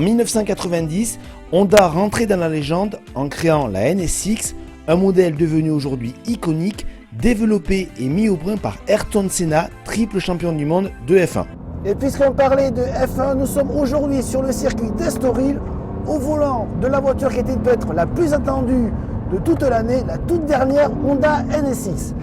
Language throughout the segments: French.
1990, Honda rentrait dans la légende en créant la NSX, un modèle devenu aujourd'hui iconique, développé et mis au point par Ayrton Senna, triple champion du monde de F1. Et puisqu'on parlait de F1, nous sommes aujourd'hui sur le circuit d'Estoril, au volant de la voiture qui était peut-être la plus attendue de toute l'année, la toute dernière Honda NSX.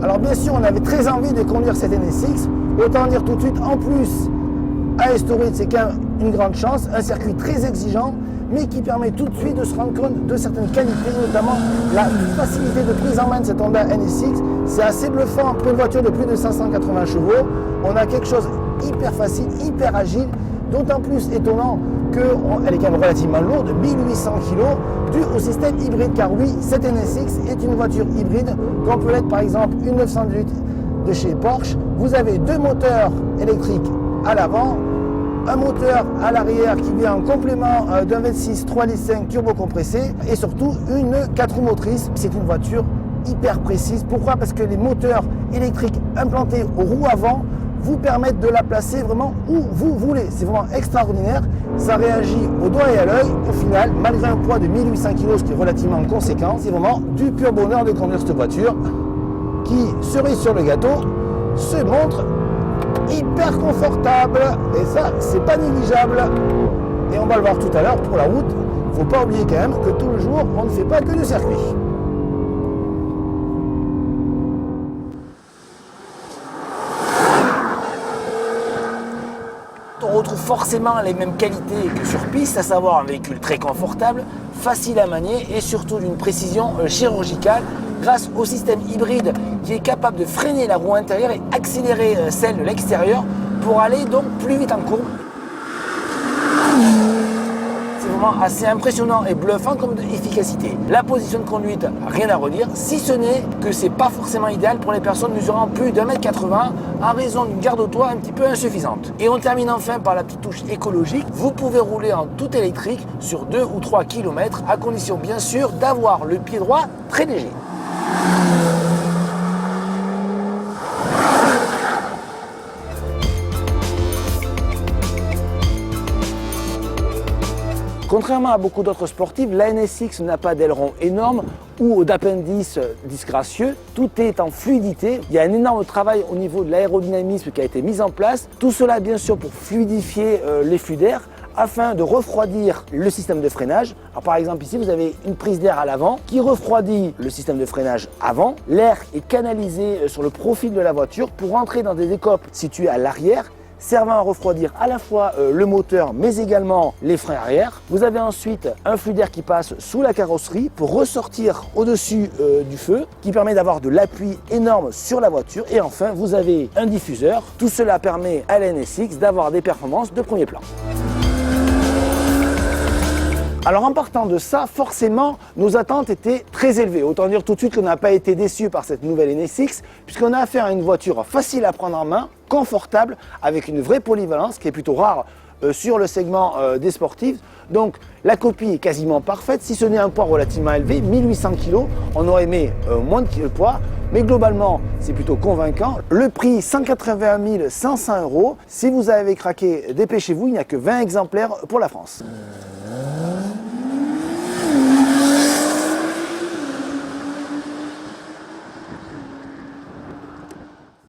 Alors bien sûr, on avait très envie de conduire cette NSX, autant dire tout de suite, en plus, à Estoril, c'est quand même une grande chance, un circuit très exigeant, mais qui permet tout de suite de se rendre compte de certaines qualités, notamment la facilité de prise en main de cette Honda NSX. C'est assez bluffant pour une voiture de plus de 580 chevaux. On a quelque chose hyper facile, hyper agile, d'autant plus étonnant qu'elle est quand même relativement lourde, 1800 kg, dû au système hybride, car oui, cette NSX est une voiture hybride, comme peut l'être par exemple une 918 de chez Porsche. Vous avez deux moteurs électriques à l'avant, un moteur à l'arrière qui vient en complément d'un V6 3,5 litres turbo compressé et surtout une 4 roues motrices. C'est une voiture hyper précise. Pourquoi? Parce que les moteurs électriques implantés aux roues avant vous permettent de la placer vraiment où vous voulez. C'est vraiment extraordinaire. Ça réagit au doigt et à l'œil. Au final, malgré un poids de 1800 kg, ce qui est relativement conséquent, c'est vraiment du pur bonheur de conduire cette voiture qui, cerise sur le gâteau, se montre hyper confortable, et ça c'est pas négligeable, et on va le voir tout à l'heure pour la route. Il ne faut pas oublier quand même que tout le jour on ne fait pas que du circuit. On retrouve forcément les mêmes qualités que sur piste, à savoir un véhicule très confortable, facile à manier et surtout d'une précision chirurgicale grâce au système hybride qui est capable de freiner la roue intérieure et accélérer celle de l'extérieur pour aller donc plus vite en courbe. C'est vraiment assez impressionnant et bluffant comme efficacité. La position de conduite, rien à redire, si ce n'est que c'est pas forcément idéal pour les personnes mesurant plus d'1,80 m en raison d'une garde au toit un petit peu insuffisante. Et on termine enfin par la petite touche écologique. Vous pouvez rouler en tout électrique sur 2 ou 3 km à condition bien sûr d'avoir le pied droit très léger. Contrairement à beaucoup d'autres sportifs, la NSX n'a pas d'aileron énorme ou d'appendice disgracieux. Tout est en fluidité. Il y a un énorme travail au niveau de l'aérodynamisme qui a été mis en place. Tout cela bien sûr pour fluidifier les flux d'air afin de refroidir le système de freinage. Alors, par exemple ici vous avez une prise d'air à l'avant qui refroidit le système de freinage avant. L'air est canalisé sur le profil de la voiture pour entrer dans des décopes situées à l'arrière, servant à refroidir à la fois le moteur mais également les freins arrière. Vous avez ensuite un flux d'air qui passe sous la carrosserie pour ressortir au-dessus du feu, qui permet d'avoir de l'appui énorme sur la voiture. Et enfin vous avez un diffuseur. Tout cela permet à la NSX d'avoir des performances de premier plan. Alors en partant de ça, forcément, nos attentes étaient très élevées. Autant dire tout de suite qu'on n'a pas été déçus par cette nouvelle NSX, puisqu'on a affaire à une voiture facile à prendre en main, confortable, avec une vraie polyvalence, qui est plutôt rare sur le segment des sportifs. Donc la copie est quasiment parfaite, si ce n'est un poids relativement élevé, 1800 kg. On aurait aimé moins de poids, mais globalement c'est plutôt convaincant. Le prix 181 500 €. Si vous avez craqué, dépêchez-vous, il n'y a que 20 exemplaires pour la France.